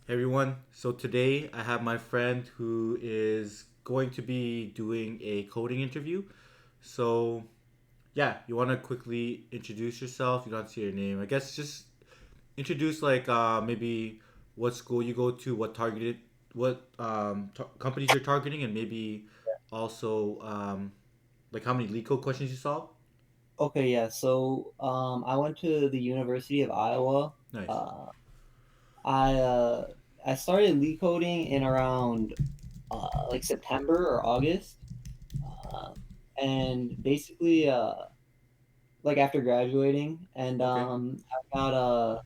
Hey everyone, so today I have my friend who is going to be doing a coding interview. So, yeah, you want to quickly introduce yourself? You don't see your name. I guess just introduce maybe what school you go to, what companies you're targeting, and maybe also like how many lead code questions you solve. Okay, yeah. I went to the University of Iowa. Nice. Uh, I uh, I started lead coding in around like September or August, uh, and basically like after graduating, and Okay. I got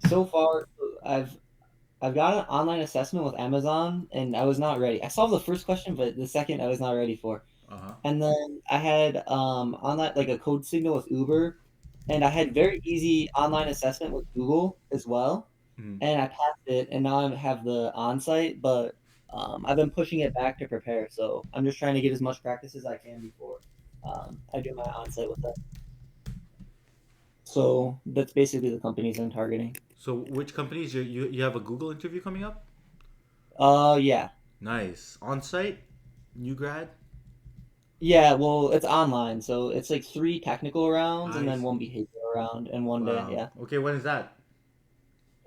so far I've got an online assessment with Amazon, and I was not ready. I solved the first question, but the second I was not ready for. Uh huh. And then I had on that like a code signal with Uber, and I had very easy online assessment with Google as well, Mm-hmm. and I passed it, and now I have the onsite, but I've been pushing it back to prepare, so I'm just trying to get as much practice as I can before I do my onsite with it. So that's basically the companies I'm targeting. So, which companies you have a Google interview coming up? Yeah. Nice. On site? New grad? Yeah, well, it's online, so it's like three technical rounds and I then one see. behavioral round and one day, Wow. yeah. Okay, when is that?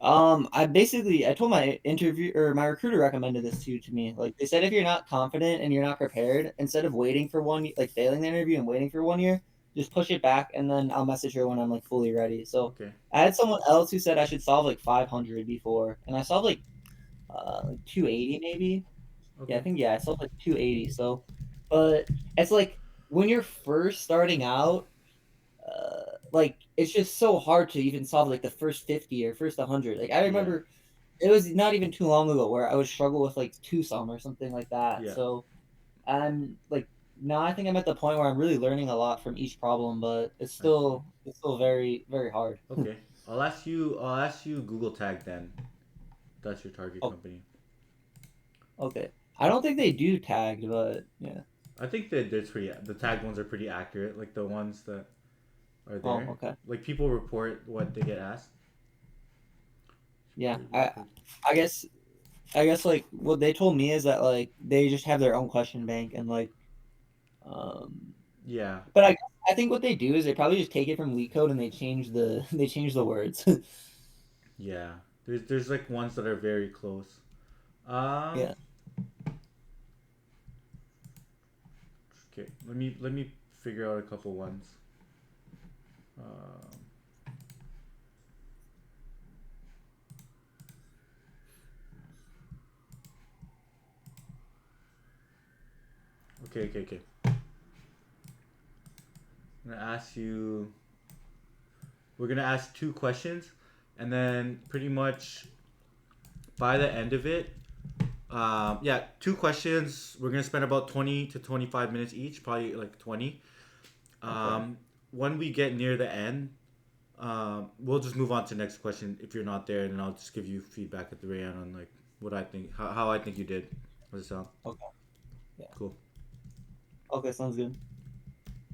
I told my interview or my recruiter recommended this too to me. Like they said, if you're not confident and you're not prepared, instead of waiting for like failing the interview and waiting for 1 year, just push it back and then I'll message her when I'm like fully ready. So Okay. I had someone else who said I should solve like 500 before, and I solved like 280 maybe. Yeah, I Okay. think I solved like 280. So, but it's like when you're first starting out, like it's just so hard to even solve like the first 50 or first 100. Like I Yeah. remember it was not even too long ago where I would struggle with like two sum or something like that. Yeah. So I'm like now I think I'm at the point where I'm really learning a lot from each problem, but I see. it's still very very hard. Okay. I'll ask you Google Tag then. That's your target Oh, company. okay. I don't think they do tagged, but yeah. I think that they're pretty the tagged ones are pretty accurate, like the ones that are Oh, there. okay. Like people report what they get asked. Yeah. Security I code. I guess I guess like what they told me is that like they just have their own question bank and like um Yeah. but I think what they do is they probably just take it from LeetCode and they change the they change the words. Yeah. There's like ones that are very close. Um Yeah. okay. Let me figure out a couple ones. Um okay, okay, okay. I'm gonna ask you we're gonna ask two questions, and then pretty much by the end of it, yeah, two questions. We're gonna spend about 20 to 25 minutes each, probably like 20. Okay. Um, when we get near the end, we'll just move on to the next question if you're not there, and then I'll just give you feedback at the very end on like what I think, how I think you did. Does it sound Okay. Yeah. cool? Okay, sounds good.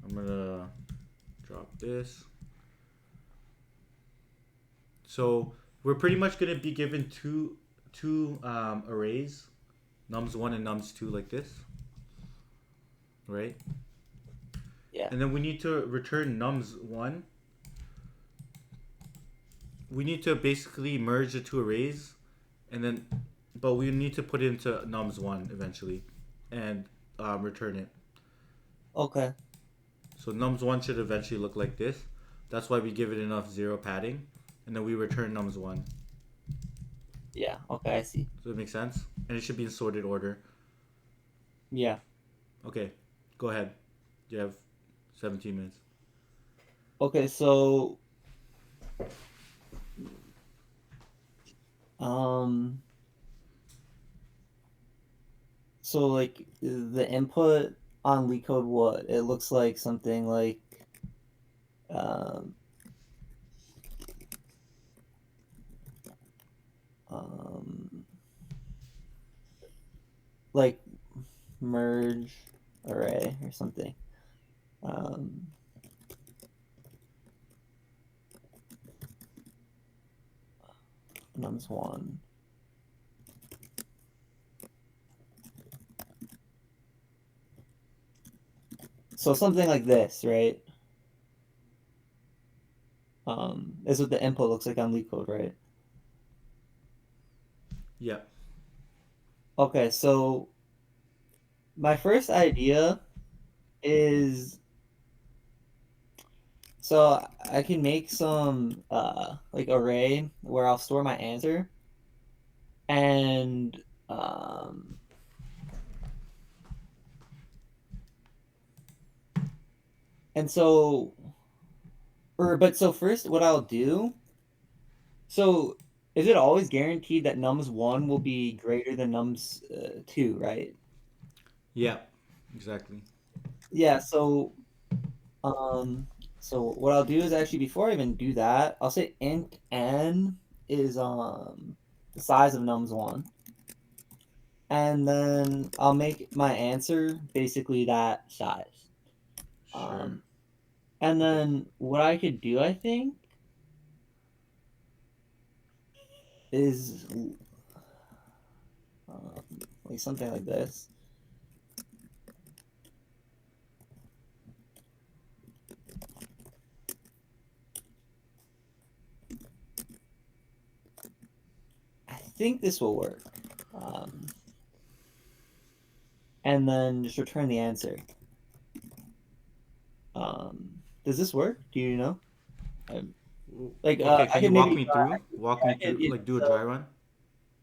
I'm gonna drop this. So we're pretty much gonna be given two arrays, nums one and nums two, like this, right? Yeah. And then we need to return nums one. We need to basically merge the two arrays, and then, but we need to put it into nums one eventually, and return it. Okay. So nums one should eventually look like this. That's why we give it enough zero padding, and then we return nums one. Yeah. Okay, I see. Does that make sense? And it should be in sorted order. Yeah. Okay, go ahead. You have 17 minutes. Okay, um so like the input on LeetCode what? It looks like something um um like merge array or something. Um nums one. So something like this, right? Is what the input looks like on LeetCode, right? Yeah. Okay, so my first idea is so I can make some like array where I'll store my answer and um and so or but so first what I'll do so is it always guaranteed that nums 1 will be greater than nums 2, right? Yeah. Exactly. Yeah, um so what I'll do is actually before I even do that, I'll say int n is the size of nums 1. And then I'll make my answer basically that size. Sure. Um, and Okay. then what I could do, I think, is um, like something like this. I think this will work. Um, and then just return the answer. Does this work? Do you know? Um, like, Okay. I Can you could walk maybe me try. through? Walk me I could, through. Like do a dry so run.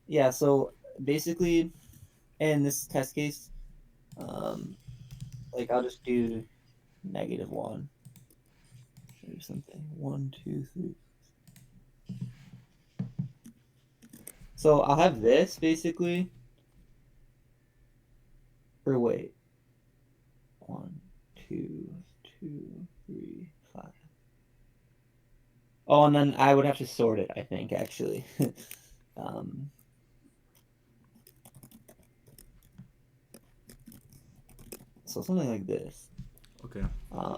yeah. So basically, in this test case, um, like I'll just do -1 or something. One, two, three. So I'll have this basically. Or wait, one, two, two, three, five. Oh, and then I would have to sort it, I think, actually. um, so something like this. Okay. Uh,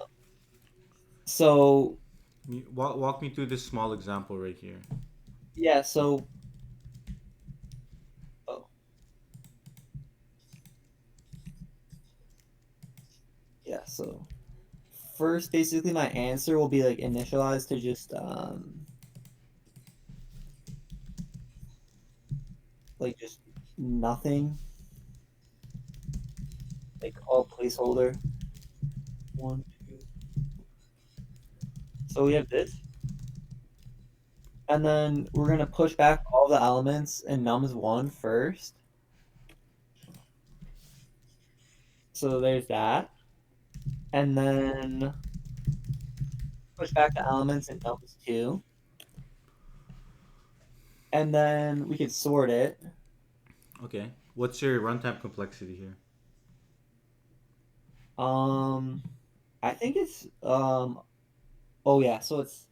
so Walk me through this small example right here. yeah, so oh yeah, so first basically my answer will be like initialized to just like just nothing, like all placeholder. One, two. So we have this. And then we're gonna push back all the elements in nums 1 first. So there's that. And then push back the elements in nums 2. And then we could sort it. Okay. What's your runtime complexity here? Um I think it's oh yeah, so it's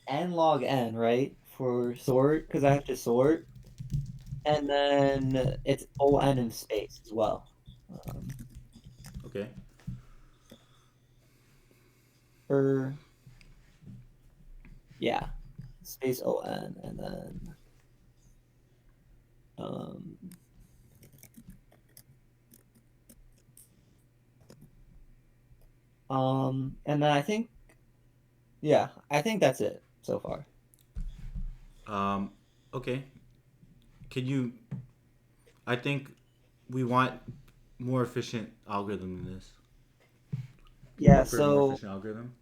n log n, right? For sort, because I have to sort. And then it's on in space as well. Um, Okay. or yeah, space on and then um and then I think yeah, I think that's it so far. Um. Okay. Can you? I think we want more efficient algorithm than this. Can you Yeah, prefer a more so efficient algorithm?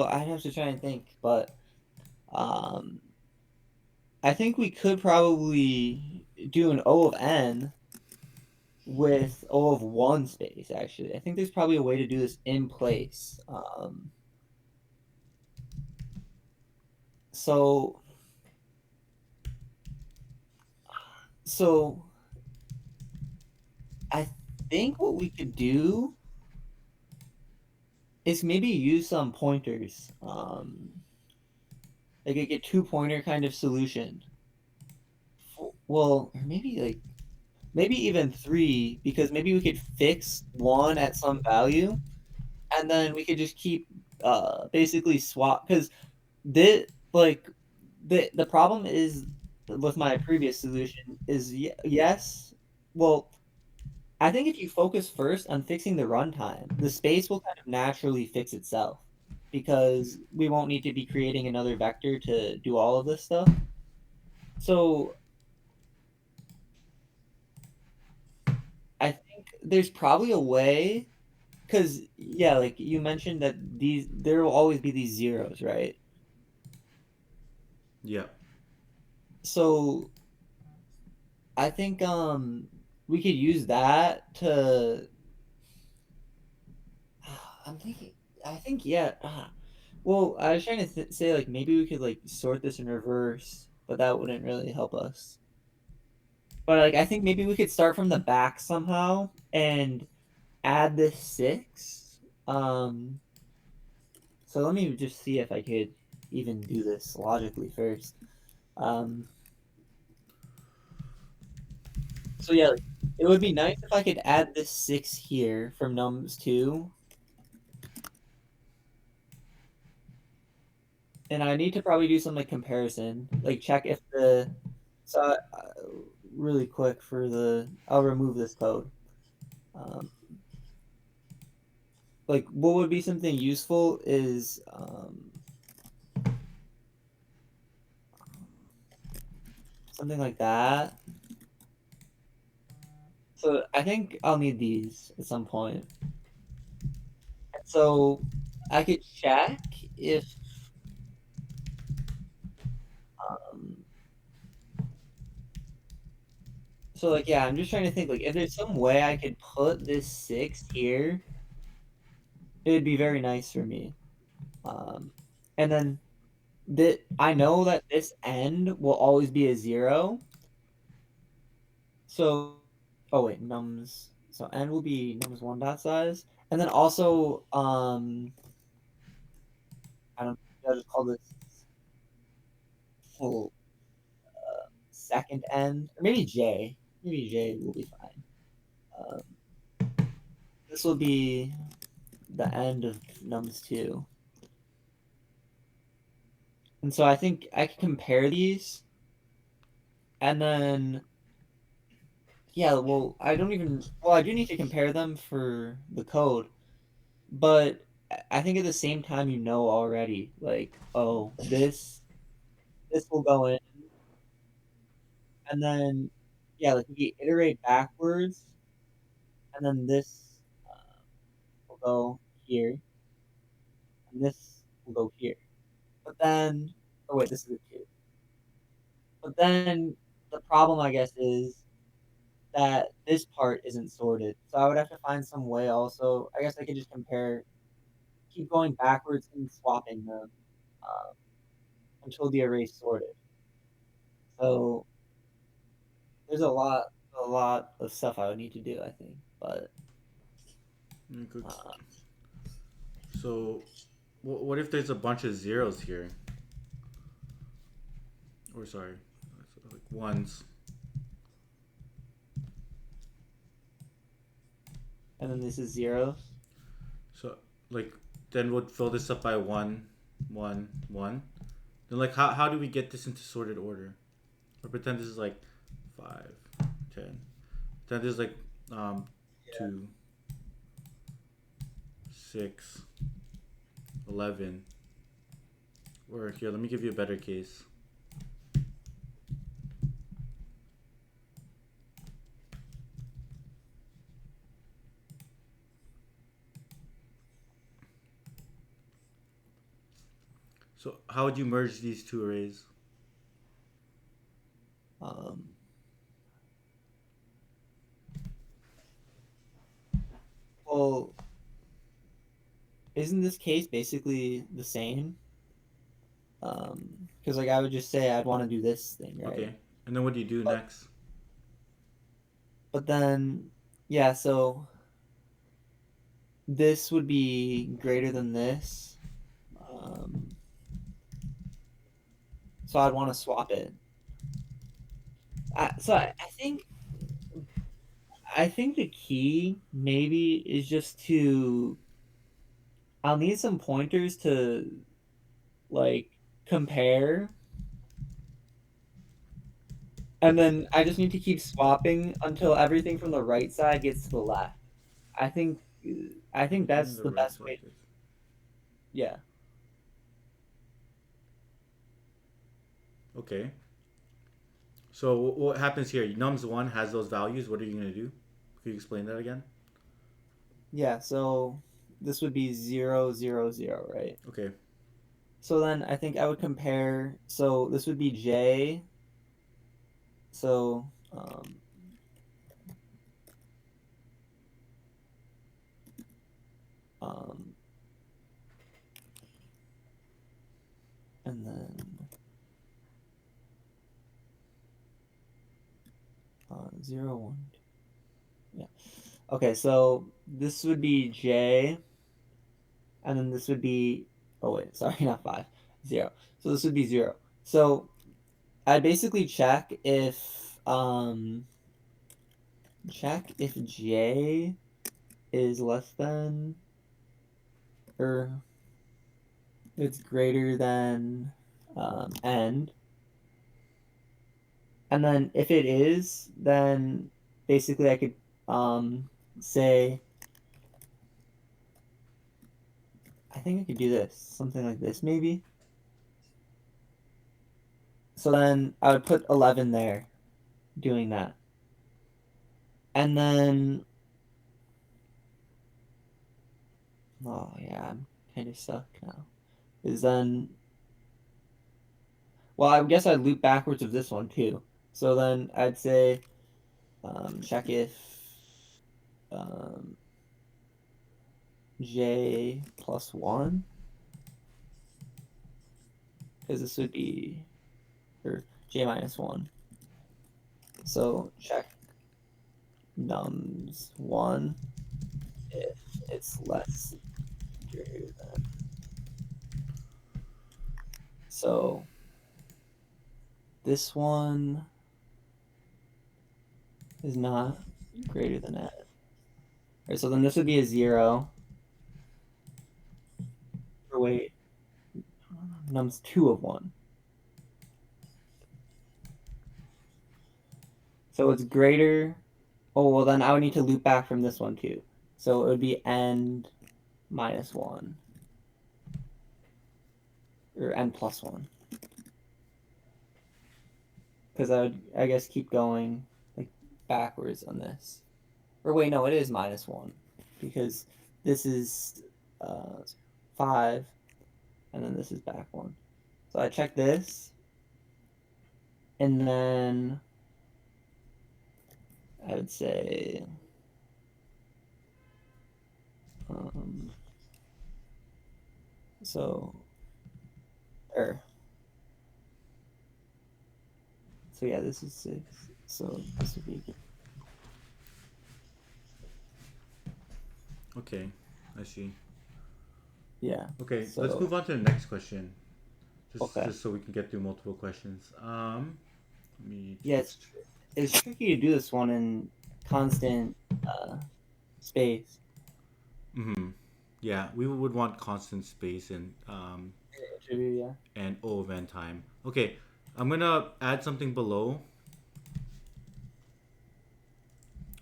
I'd have to try and think, but um I think we could probably do an O of n with O of 1 space, actually. I think there's probably a way to do this in place. So, so I think what we could do is maybe use some pointers, like a get two pointer kind of solution. Well, or maybe even three, because maybe we could fix one at some value, and then we could just keep basically swap because the like the problem is with my previous solution is yes, well I think if you focus first on fixing the runtime, the space will kind of naturally fix itself because we won't need to be creating another vector to do all of this stuff. So I think there's probably a way, because yeah, like you mentioned that there will always be these zeros, right? Yeah. So I think we could use that to I'm thinking I think yeah. Well, I was trying to say like maybe we could like sort this in reverse, but that wouldn't really help us. But like I think maybe we could start from the back somehow and add this 6. Um so let me just see if I could even do this logically first. Um so yeah, like, it would be nice if I could add this 6 here from nums 2. And I need to probably do some like comparison, like check if the so really quick for the I'll remove this code. Um, like what would be something useful is something like that. So I think I'll need these at some point. So I could check if um, so like yeah, I'm just trying to think like if there's some way I could put this 6 here, it would be very nice for me. And then that I know that this end will always be a 0. So, oh wait, nums. So n will be nums1 dot size, and then also I don't. I'll just call this full second end, or maybe j. Maybe j will be fine. Um, this will be the end of nums2, and so I think I can compare these, and then yeah. Well, I don't even. Well, I do need to compare them for the code. But I think at the same time, you know already, like, oh, this will go in, and then yeah, like we iterate backwards, and then this will go here, and this will go here. But then, oh wait, this is a two. But then the problem, I guess, is that this part isn't sorted. So I would have to find some way also. I guess I could just compare, keep going backwards and swapping them uh, until the array's sorted. So there's a lot of stuff I would need to do, I think. But uh, So, what if there's a bunch of zeros here? Or sorry, like ones. and then this is zeros. So, like, then we'll fill this up by one, one, one. Then, like, how do we get this into sorted order? Or pretend this is like 5, 10. Then there's like um, 2, 6, 11. Or here, let me give you a better case. So, how would you merge these two arrays? Um, well, isn't this case basically the same? Because like I would just say I'd want to do this thing, right? Okay. And then what do you do But next? but then yeah, so this would be greater than this. Um, so I'd want to swap it. I think the key maybe is just to I'll need some pointers to, like, compare, And then I just need to keep swapping until everything from the right side gets to the left. I think I think Everything on that's the the right best side way. is. Yeah. Okay. So what happens here? Nums one has those values. What are you gonna do? Can you explain that again? Yeah, so this would be 0, 0, 0, right? Okay. So then I think I would compare, so this would be J, so um and then 0, 1, 2. Yeah. Okay, so this would be J, and then this would be, oh wait, sorry, not 5, 0. So this would be 0. So I basically check if J is less than, or it's greater than N. And then if it is, then basically I could say, I think I could do this, something like this maybe. So then I would put 11 there, doing that. And then, oh yeah, I'm kind of stuck now. Is then, well, I guess I'd loop backwards of this one too. So then I'd say, check if um, J plus 1, because this would be, or J minus 1. So check nums 1 if it's less greater than. So this one is not greater than n. Right, so then this would be a 0. Or wait, nums 2 of 1. So it's greater. Oh, well, then I would need to loop back from this one too. So it would be n minus 1, or n plus 1. Because I would, I guess, keep going like backwards on this. Or wait, no, it is minus 1. Because this is 5, and then this is back 1. So I check this, and then I would say, um, so, or, so yeah, this is 6. So this would be, Okay. I see. yeah. Okay. Let's So, move on to the next question. okay. Just so we can get through multiple questions. Let me. Yeah, it's tricky to do this one in constant uh, space. Mm-hmm. Yeah, we would want constant space Yeah. and O of n time. Okay, I'm gonna add something below,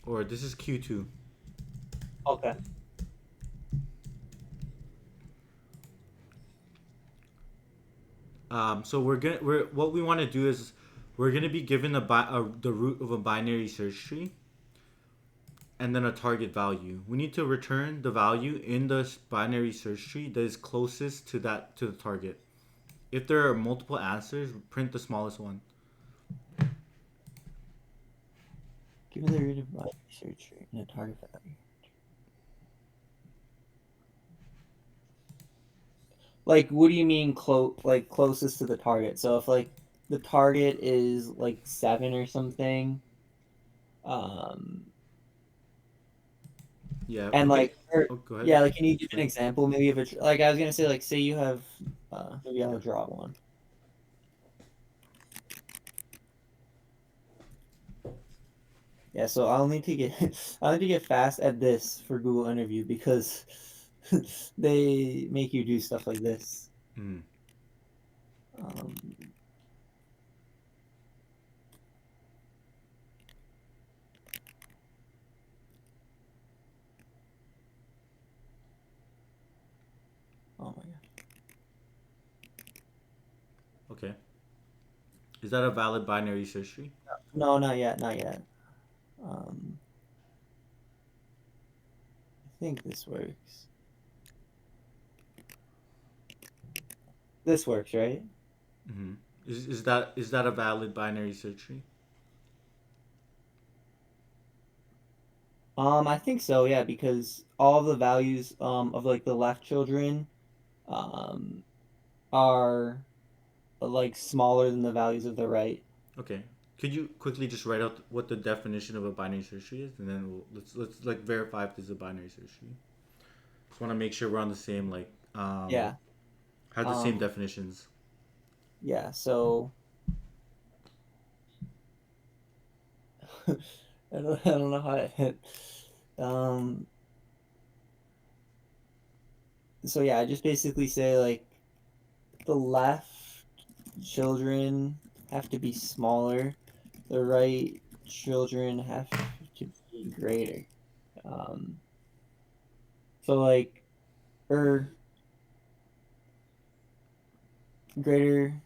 or this is Q2. Okay. So we're what we want to do is we're gonna be given the root of a binary search tree and then a target value. We need to return the value in the binary search tree that is closest to the target. If there are multiple answers, print the smallest one. Given the root of my research rate and a target value. Like, what do you mean like closest to the target? So if like the target is like 7 or something, um, Yeah. and Okay. like, or, Oh, go ahead. yeah, like, can you give an Explain. example maybe of a, like, I was gonna say, like, say you have, maybe I'll draw one. Yeah, so I'll need to get I'll need to get fast at this for Google Interview because they make you do stuff like this. Mm. Um, Okay. Is that a valid binary search tree? No, not yet, not yet. Um, I think this works. This works, right? Mm-hmm. Is that a valid binary search tree? I think so, yeah, because all the values of like the left children um are like smaller than the values of the right. Okay. Could you quickly just write out what the definition of a binary search tree is, and then let's like verify if this is a binary search tree. Just want to make sure we're on the same like Yeah. have the same Um, definitions. yeah, so I don't know how to hit. Um, so yeah, I just basically say like the left children have to be smaller, the right children have to be greater. Um, so like or greater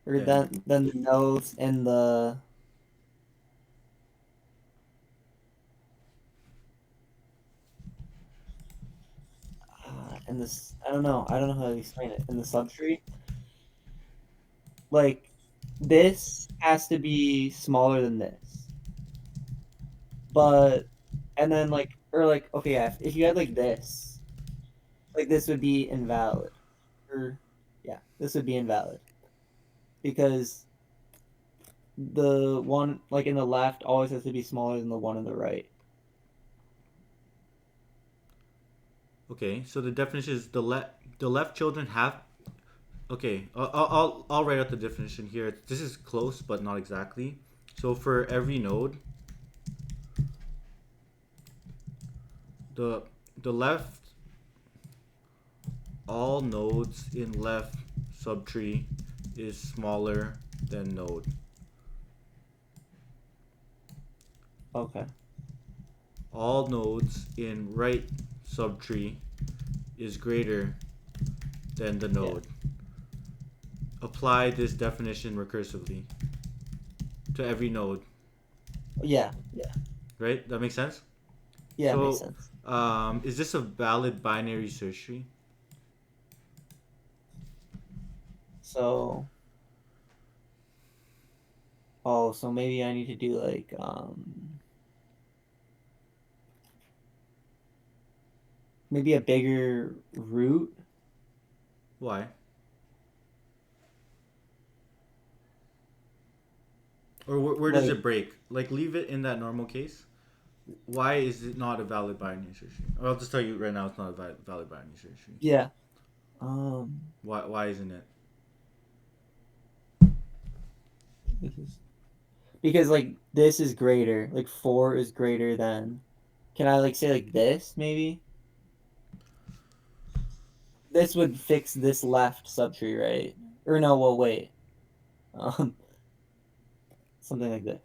or Yeah. than the nose and this I don't know how to explain it in the subtree. Like this has to be smaller than this, but and then like or like okay yeah if you had like this would be invalid or yeah this would be invalid because the one like in the left always has to be smaller than the one in the right. Okay. So the definition is the left children have. Okay. I'll write out the definition here. This is close, but not exactly. So for every node, the the left all nodes in left subtree is smaller than node. Okay. All nodes in right subtree is greater than the Yeah. node. Apply this definition recursively to every node, Yeah. Yeah. right? That makes sense? Yeah. It makes So, sense. is this a valid binary search tree? So oh so maybe I need to do like maybe a bigger root. Why? Or where does Like it break? Like, leave it in that normal case. Why is it not a valid binary search tree? Or I'll just tell you right now, it's not a valid binary search tree. yeah. Um, Why isn't it? this is because like this is greater, like four is greater than. Can I like say like this maybe? This would fix this left subtree, right? Or no, well wait, um, something like this.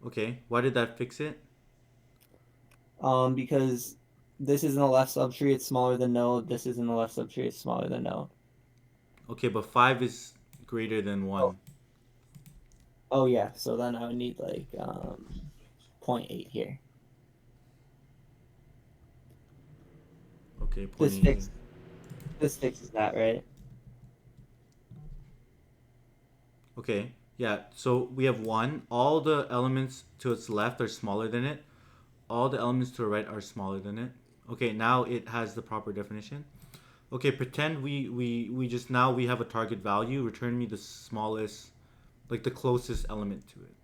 Okay, why did that fix it? Because this is in the left subtree, it's smaller than node. This is in the left subtree, it's smaller than node. Okay, but 5 is greater than Oh, 1. oh yeah. So then I would need like point 0.8 here. Okay, point This 8 here. fix this fixes that, right? Okay, yeah, so we have 1. All the elements to its left are smaller than it. All the elements to the right are smaller than it. Okay, now it has the proper definition. Okay, pretend we just now we have a target value. Return me the smallest, like the closest element to it.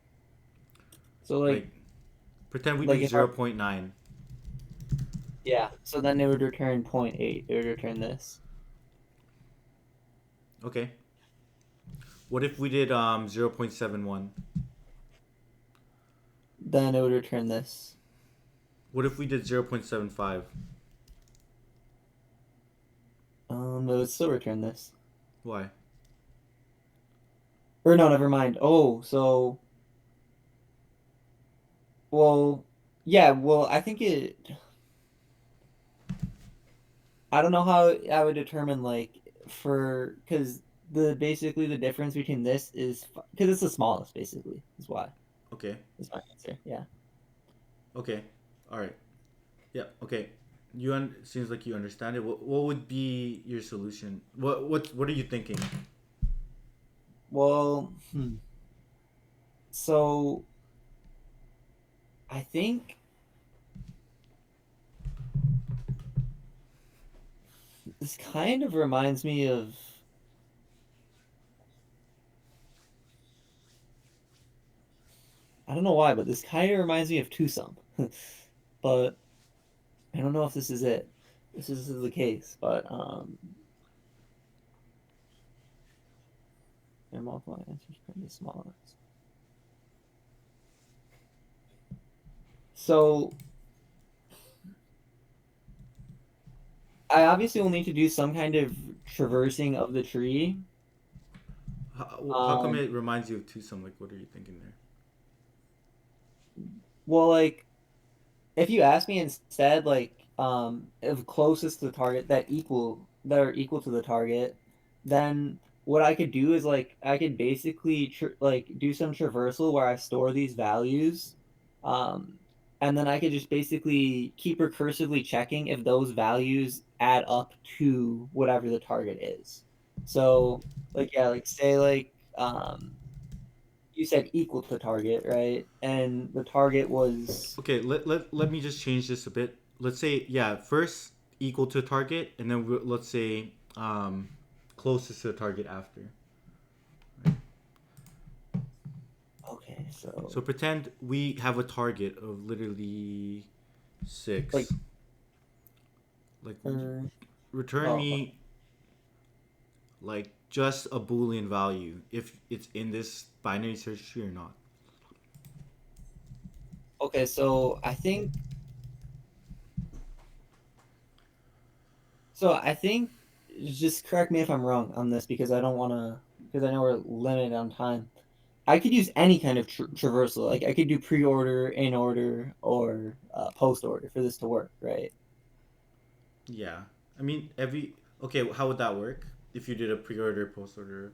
So Like, pretend we like do if zero our point 0.9. yeah, so then it would return point 0.8. It would return this. Okay. What if we did 0.71? Then it would return this. What if we did 0.75? It would still return this. Why? Or no, never mind. Oh, so well, yeah. Well, I think it. I don't know how I would determine like for because the basically the difference between this is because it's the smallest basically is why Okay. is my answer. Yeah. Okay. All right. Yeah. Okay. Seems like you understand it. What would be your solution? What are you thinking? Well, so I think this kind of reminds me of I don't know why, but this kind of reminds me of twosome. But I don't know if this is it. This is the case, but and multiply answers from the smallest. So I obviously will need to do some kind of traversing of the tree. How come Um, it reminds you of twosome? Like, what are you thinking there? well, like if you ask me instead, like of closest to the target that are equal to the target, then what I could do is like I could basically like do some traversal where I store these values, um, and then I could just basically keep recursively checking if those values add up to whatever the target is. So like yeah, like say like you said equal to target, right? And the target was Okay. Let me just change this a bit. Let's say yeah. First equal to target, and then let's say closest to the target after. okay, So so pretend we have a target of literally like 6. Like uh, return oh me like just a boolean value if it's in this binary search tree or not. okay, so I think just correct me if I'm wrong on this because I don't want to because I know we're limited on time. I could use any kind of traversal. Like I could do pre-order, in order, or post order for this to work, right? Yeah. I mean every okay, how would that work if you did a pre-order post order?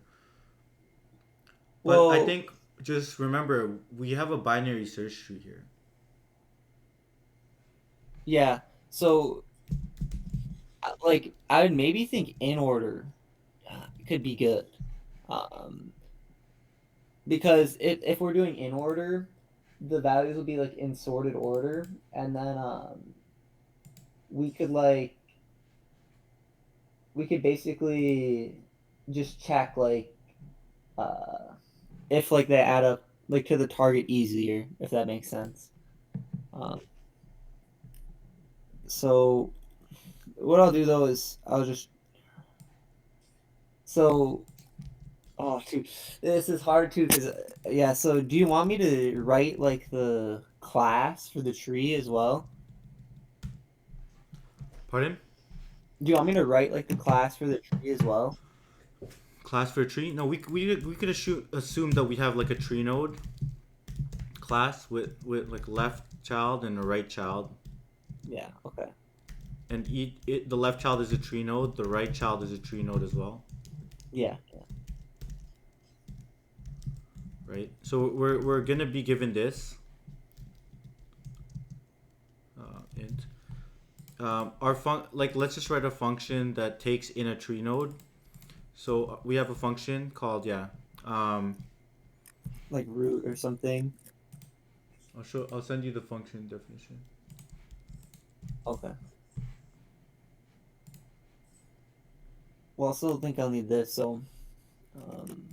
But I Well, think just remember we have a binary search tree here. yeah. So like I would maybe think in order could be good. Um, because if we're doing in order, the values will be like in sorted order, and then we could like we could basically just check like uh if like they add up like to the target easier, if that makes sense. Um, so what I'll do though is I'll just so oh dude, this is hard too because yeah. So do you want me to write like the class for the tree as well? Pardon? Do you want me to write like the class for the tree as well? Class for a tree? No, we could assume that we have like a tree node class with like left child and a right child, Yeah. Okay. and the left child is a tree node, the right child is a tree node as well, Yeah. right? So we're gonna be given this int. Our like let's just write a function that takes in a tree node. So we have a function called yeah. Um, Like root or something. I'll send you the function definition. Okay. Well, I still think I'll need this. So, um,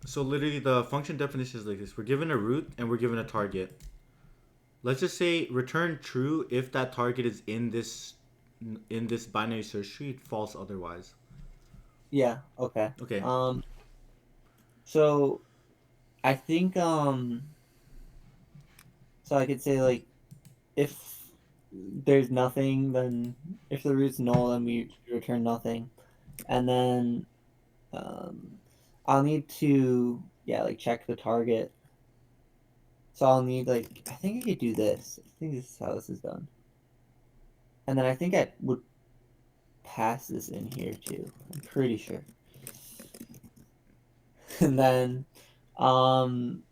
So literally the function definition is like this: we're given a root and we're given a target. Let's just say return true if that target is in this binary search tree. False otherwise. yeah. Okay. Okay. So I think so I could say like if there's nothing, then if the root's null, then we return nothing, and then um, I'll need to yeah like check the target. So I'll need like I think I could do this. I think this is how this is done. and then I think I would pass this in here too. I'm pretty sure. And then, um,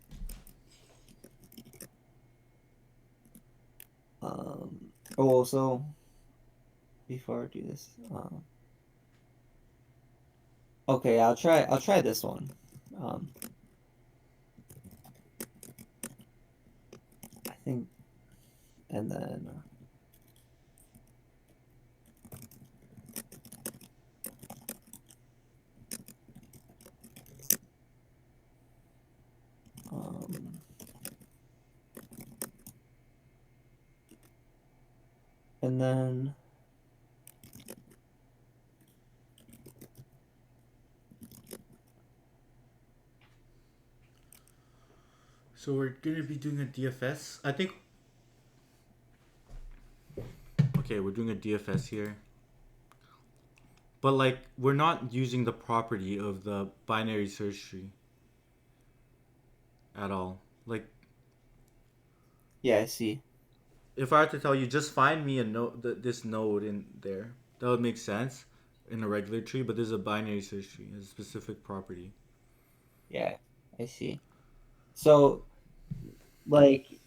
um, oh, so before I do this, okay, I'll try this one. Um, I think, and then, um, and then, So we're gonna be doing a DFS. I think. Okay, we're doing a DFS here, but like we're not using the property of the binary search tree at all. Like yeah, I see. if I were to tell you just find me a node, this node in there, that would make sense in a regular tree. But there's a binary search tree, a specific property. Yeah, I see. So, like,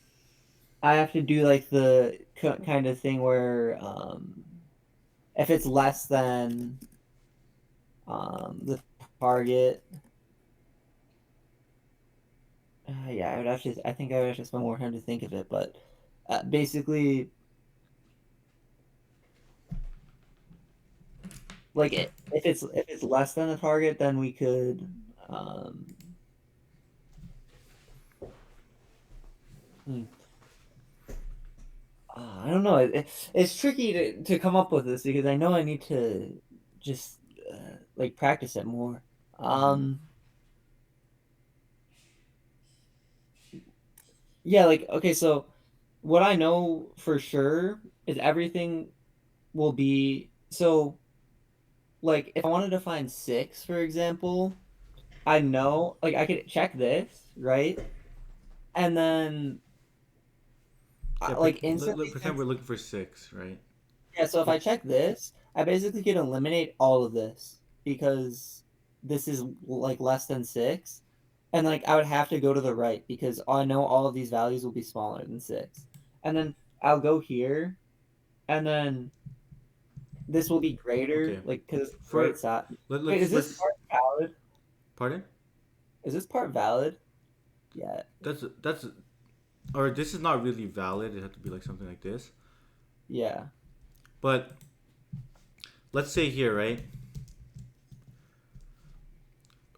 I have to do like the kind of thing where, if it's less than the target, yeah, I would actually, I think I would have to spend more time to think of it, but basically, like if it's less than the target, then we could, um, hmm, I don't know. It's tricky to come up with this because I know I need to just like practice it more. Mm-hmm. Um, yeah, like okay, so what I know for sure is everything will be so like if I wanted to find six, for example, I know like I could check this, right? And then Yeah, like instantly pretend since we're looking for six, right? yeah, so if But I check this, I basically could eliminate all of this because this is like less than six. And like I would have to go to the right because I know all of these values will be smaller than six. And then I'll go here and then this will be greater, okay, like because the right for side. Wait, is this let's part valid? pardon. Is this part valid? Yeah, That's or this is not really valid. It had to be like something like this. yeah. But let's say here, right?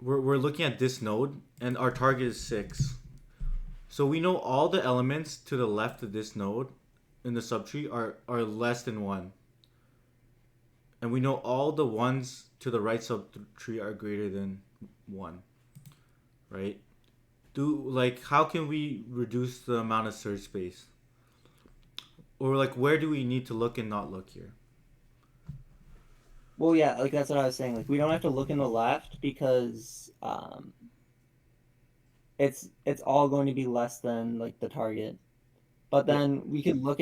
We're looking at this node, and our target is six. So we know all the elements to the left of this node in the subtree are less than one, and we know all the ones to the right subtree are greater than one, right? Do like how can we reduce the amount of search space, or like where do we need to look and not look here? Well, yeah, like that's what I was saying. Like we don't have to look in the left because it's all going to be less than like the target. But Well, then we could look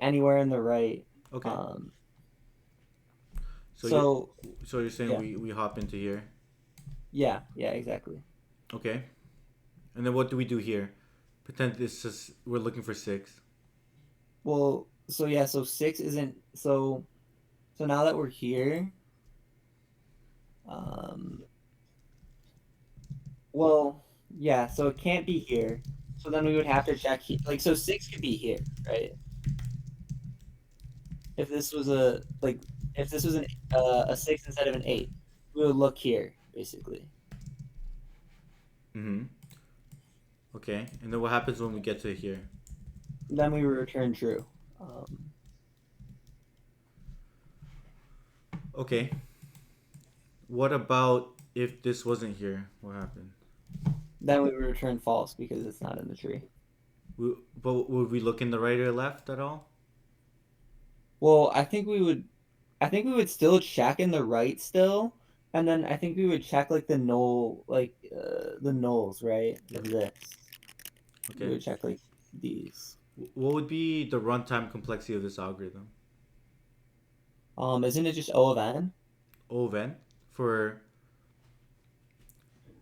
anywhere in the right. okay. Um, So you're so so you're saying yeah, we hop into here, yeah, yeah, exactly. okay? And then what do we do here? Pretend this is we're looking for six. Well, so yeah, so six isn't so. So now that we're here, um, well, yeah, so it can't be here. So then we would have to check like so six could be here, right? If this was a like if this was a six instead of an eight, we would look here basically. Mm-hmm. Okay. And then what happens when we get to here? Then we would return true. Okay. What about if this wasn't here? What happened? Then we would return false because it's not in the tree. But would we look in the right or left at all? Well, I think we would still check in the right still, and then I think we would check like the null, like the nulls, right? Yep. Of this. We Okay. would check like these. What would be the runtime complexity of this algorithm? Isn't it just O of n? Oven for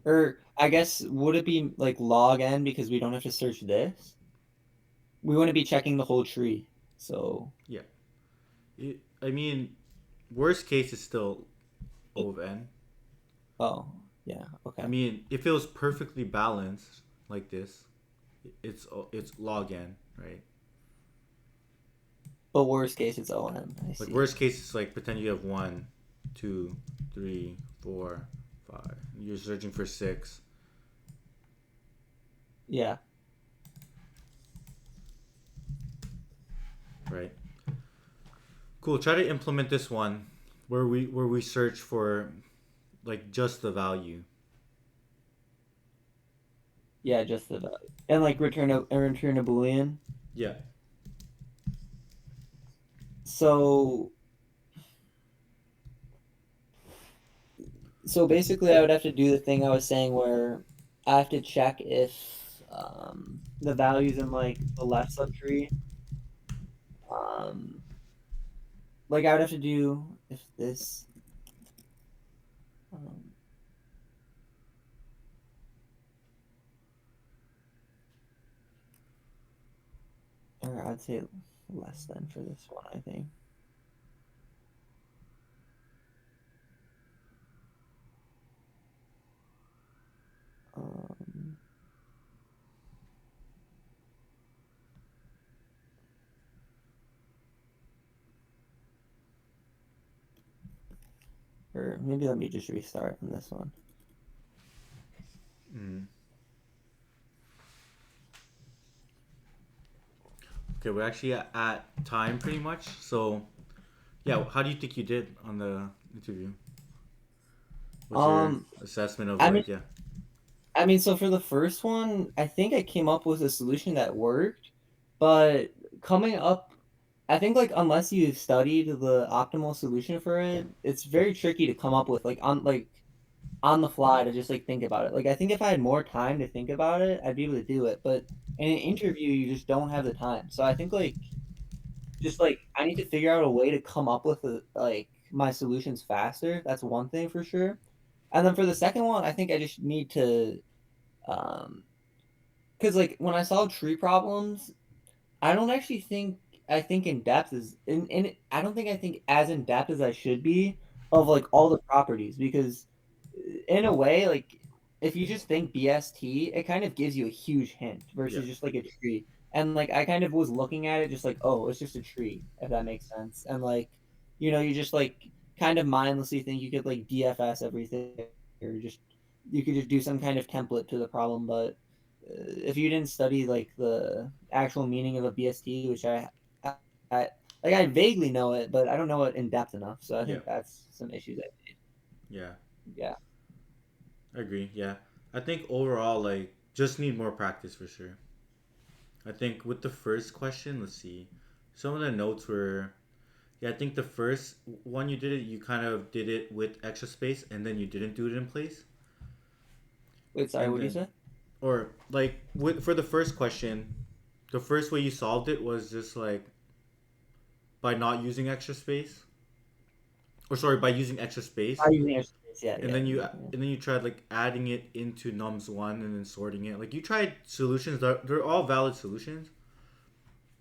Or I guess would it be like log n because we don't have to search this? We wouldn't be checking the whole tree. So, yeah. I mean, worst case is still Oven. oh, yeah, I okay. mean, if it was perfectly balanced like this, it's log n, right? But worst case, it's O n. I Like see. worst case is like pretend you have one, two, three, four, five. You're searching for six, Yeah, right? Cool. Try to implement this one where we search for like just the value. yeah, just the value. And like return a boolean. Yeah. So so basically, I would have to do the thing I was saying where I have to check if the values in like the left subtree, um, like I would have to do if this, um, or I'd say less than for this one, I think. Um, or maybe let me just restart on this one. Mm. Okay, we're actually at time pretty much. So yeah, how do you think you did on the interview? What's your Um, assessment of I mean, like yeah? so for the first one, I think I came up with a solution that worked, but coming up, I think like unless you've studied the optimal solution for it, it's very tricky to come up with like on the fly to just like think about it. Like I think if I had more time to think about it, I'd be able to do it. But in an interview, you just don't have the time. So I think like just like I need to figure out a way to come up with like my solutions faster. That's one thing for sure. And then for the second one, I think I just need to um because like when I solve tree problems, I don't actually think I think in depth is in I don't think I think as in depth as I should be of like all the properties because in a way like if you just think BST, it kind of gives you a huge hint Yeah. versus just like a tree. And like I kind of was looking at it just like, oh, it's just a tree, if that makes sense. And like, you just like kind of mindlessly think you could like DFS everything or just you could just do some kind of template to the problem, but if you didn't study like the actual meaning of a BST, which I like, I vaguely know it, but I don't know it in depth enough. So I Yeah. think that's some issues. Yeah. Yeah. I agree. Yeah. I think overall like just need more practice for sure. I think with the first question, let's see. Some of the notes were yeah, I think the first one you did it, you kind of did it with extra space and then you didn't do it in place. Wait, sorry. And What do you then say? or like for the first question, the first way you solved it was just like by not using extra space. Or sorry, by using extra space. Are using extra space? Yeah, And yeah, then yeah, yeah. you tried like adding it into nums one and then sorting it. Like you tried solutions that they're all valid solutions,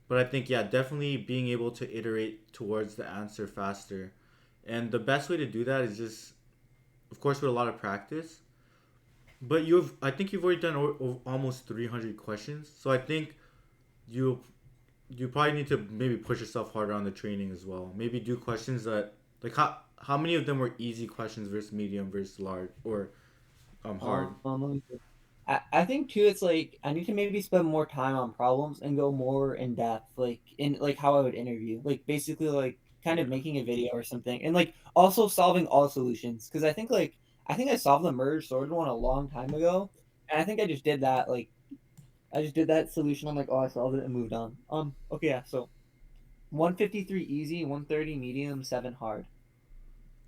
but I think yeah, definitely being able to iterate towards the answer faster, and the best way to do that is just, of course, with a lot of practice. But I think you've already done almost 300 questions, so I think you you probably need to maybe push yourself harder on the training as well. Maybe do questions that like how many of them were easy questions versus medium versus large or hard. Let me see. I think too. It's like I need to maybe spend more time on problems and go more in depth, like in like how I would interview, like basically like kind Yeah. of making a video or something, and like also solving all solutions because I think I solved the merge sorted one a long time ago, and I think I just did that like I just did that solution. I'm like, oh, I solved it and moved on. Okay, yeah. So 153 easy, 130 medium, 7 hard.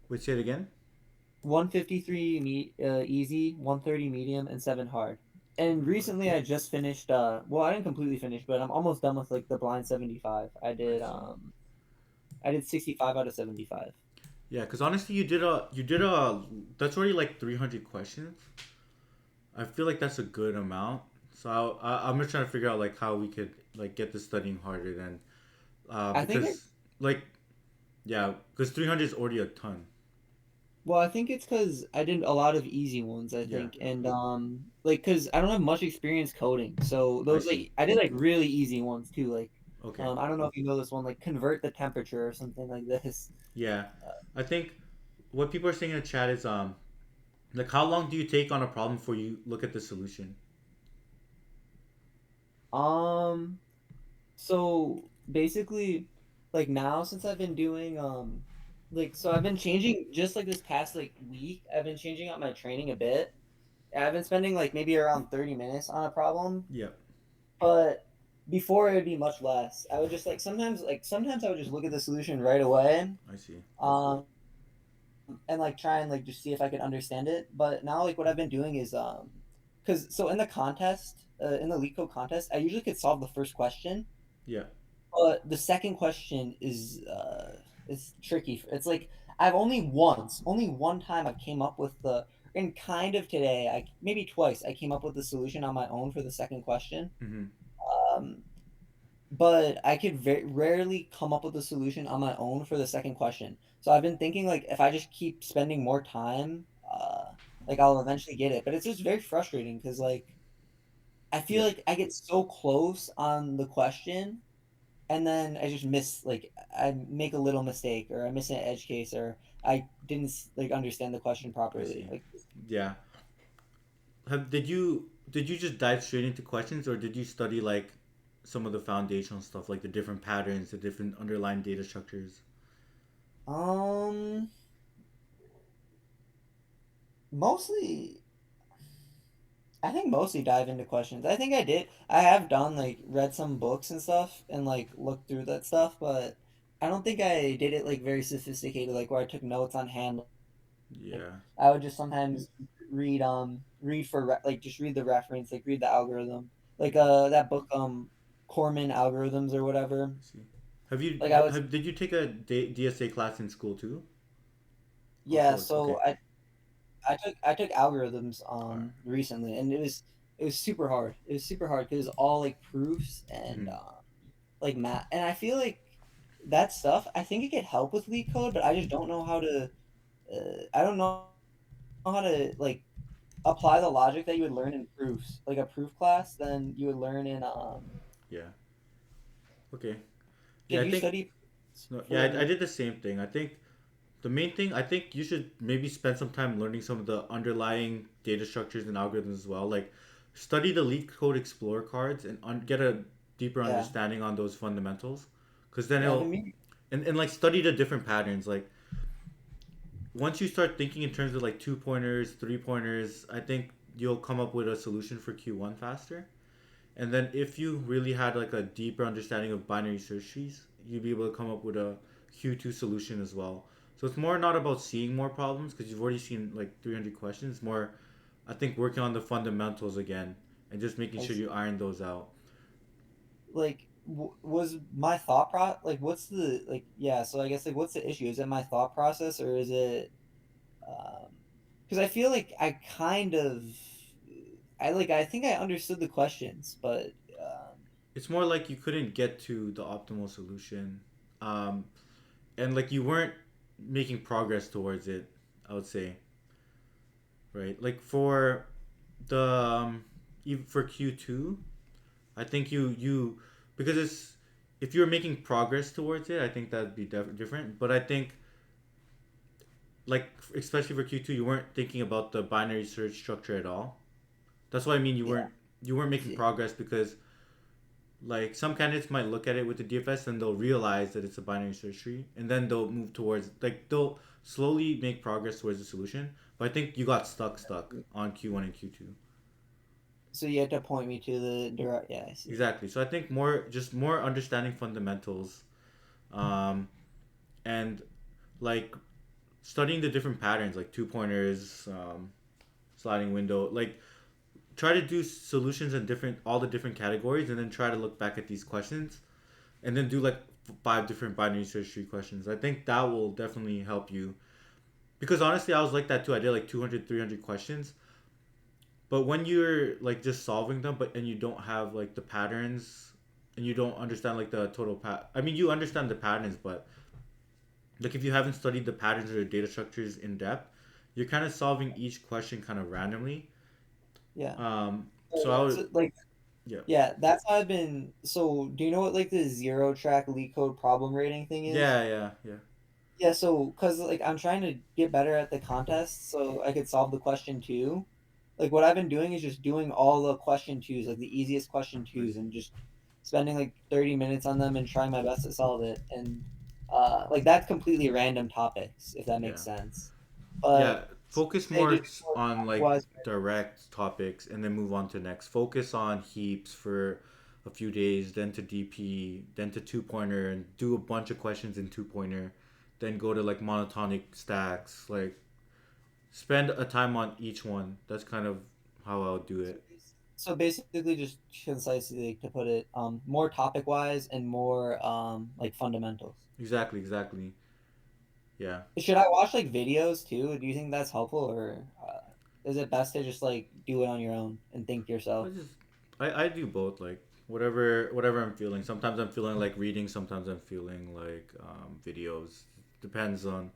Wait, say it again. 153 easy, 130 medium, and 7 hard. And recently I just finished well, I didn't completely finish, but I'm almost done with like the blind 75. I see. I did 65 out of 75. Yeah, because honestly, you did a that's already like 300 questions. I feel like that's a good amount. So I'm just trying to figure out like how we could like get this studying harder than I think it, because like yeah, because 300 is already a ton. well, I think it's because I did a lot of easy ones, I Yeah, think. And like because I don't have much experience coding. So I those see. like I did like really easy ones too. Like Okay. I don't know if you know this one, like convert the temperature or something like this. Yeah, I think what people are saying in the chat is like how long do you take on a problem before you look at the solution? Um So basically, like now since I've been doing like so I've been changing just like this past like week, I've been changing up my training a bit. I've been spending like maybe around 30 minutes on a problem, Yeah, but before it would be much less. I would just like sometimes I would just look at the solution right away. I see. Um and like try and like just see if I could understand it. But now like what I've been doing is because so in the contest, in the leak code contest, I usually could solve the first question. Yeah, The second question is tricky. It's like I've only one time I came up with the and kind of today, I maybe twice I came up with the solution on my own for the second question. mm-hmm. Um, but I could very rarely come up with a solution on my own for the second question. So I've been thinking like if I just keep spending more time, like I'll eventually get it. But it's just very frustrating because like I feel Yeah, like I get so close on the question and then I just miss like I make a little mistake or I miss an edge case or I didn't like understand the question I properly. see. Like Yeah, did you just dive straight into questions, or did you study like some of the foundational stuff, like the different patterns, the different underlying data structures? um mostly I think mostly dive into questions. I think I did. I have done like read some books and stuff and like looked through that stuff, but I don't think I did it like very sophisticated like where I took notes on hand. Like Yeah, I would just sometimes read for like just read the reference, like read the algorithm. Like that book Corman algorithms or whatever. I see. Have you Like I was did you take a DSA class in school too? Of yeah, sorts. so Okay. I took algorithms All right. recently and it was super hard. It was super hard because all like proofs and Mm-hmm. like math and I feel like that stuff I think it could help with leak code, but I just don't know how to I don't know how to like apply the logic that you would learn in proofs, like a proof class, then you would learn in Yeah. Okay. Yeah, did I you think study no. Yeah, I for did the same thing. I think the main thing, I think you should maybe spend some time learning some of the underlying data structures and algorithms as well. Like, study the Leak Code Explorer cards and get a deeper yeah. understanding on those fundamentals. Because then Yeah, I've it'll, been meaning and like study the different patterns. Like, once you start thinking in terms of like 2 pointers, 3 pointers, I think you'll come up with a solution for Q1 faster. And then if you really had like a deeper understanding of binary search trees, you'd be able to come up with a Q2 solution as well. So it's more not about seeing more problems because you've already seen like 300 questions. It's more, I think, working on the fundamentals again and just making I sure see. you iron those out. Like was my thought pro like what's the like yeah, so I guess like what's the issue? Is it my thought process or is it um because I feel like I kind of I think I understood the questions, but It's more like you couldn't get to the optimal solution, um, and like you weren't making progress towards it. I would say, right? Like for the even for Q2, I think you because it's if you're making progress towards it, I think that'd be different. But I think like especially for Q2, you weren't thinking about the binary search structure at all. That's what I mean. You yeah, weren't I making see. progress because like some candidates might look at it with the DFS and they'll realize that it's a binary search tree, and then they'll move towards like they'll slowly make progress towards the solution. But I think you got stuck on Q1 and Q2. So you had to point me to the direct yeah, I see. Exactly. So I think more understanding fundamentals, um, and like studying the different patterns like 2 pointers, sliding window. Like try to do solutions in different all the different categories, and then try to look back at these questions, and then do like five different binary search tree questions. I think that will definitely help you because honestly, I was like that too. I did like 200, 300 questions, but when you're like just solving them, but and you don't have like the patterns, and you don't understand like the total I mean, you understand the patterns, but like if you haven't studied the patterns or the data structures in depth, you're kind of solving each question kind of randomly. Yeah. So I would, So, like, yeah, yeah, that's how I've been. So, do you know what like the zero track leak code problem rating thing is? yeah, yeah, yeah, Yeah, so because like I'm trying to get better at the contest, so I could solve the question two. Like what I've been doing is just doing all the question twos, like the easiest question I twos, see. and just spending like 30 minutes on them and trying my best to solve it. And like that's completely random topics, if that makes Yeah, sense. yeah. But Focus say more just more on like wise. direct topics, and then move on to next. Focus on heaps for a few days, then to DP, then to two pointer, and do a bunch of questions in two pointer. Then go to like monotonic stacks. Like spend a time on each one. That's kind of how I'll do So, it. so basically, just concisely to put it, more topic wise and more like fundamentals. Exactly, exactly. Yeah. Should I watch like videos too? Do you think that's helpful, or is it best to just like do it on your own and think to I yourself? just I do both. Like whatever I'm feeling. Sometimes I'm feeling like reading. Sometimes I'm feeling like videos. Depends on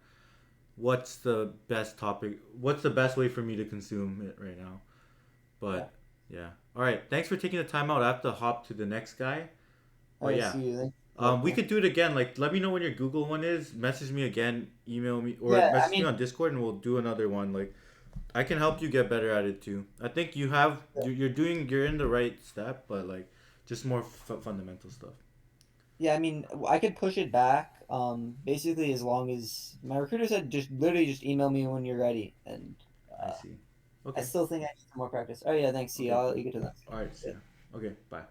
what's the best topic. What's the best way for me to consume it right now. Yeah. But yeah. All right. Thanks for taking the time out. I have to hop to the next guy. All But right. yeah. See you. Thank you. We Helpful. could do it again. Like, let me know when your Google one is. Message me again. Email me or Yeah. I message me mean, on Discord, and we'll do another one. Like, I can help you get better at it too. I think you have you're in the right step, but like just more fundamental stuff. yeah. I mean, I could push it back. Basically, as long as my recruiter said, just literally just email me when you're ready, and I uh, see. I Okay. still think I need some more practice. Oh yeah. Thanks. See you. Okay. I'll let you get to that. All right. See ya. Okay. Bye.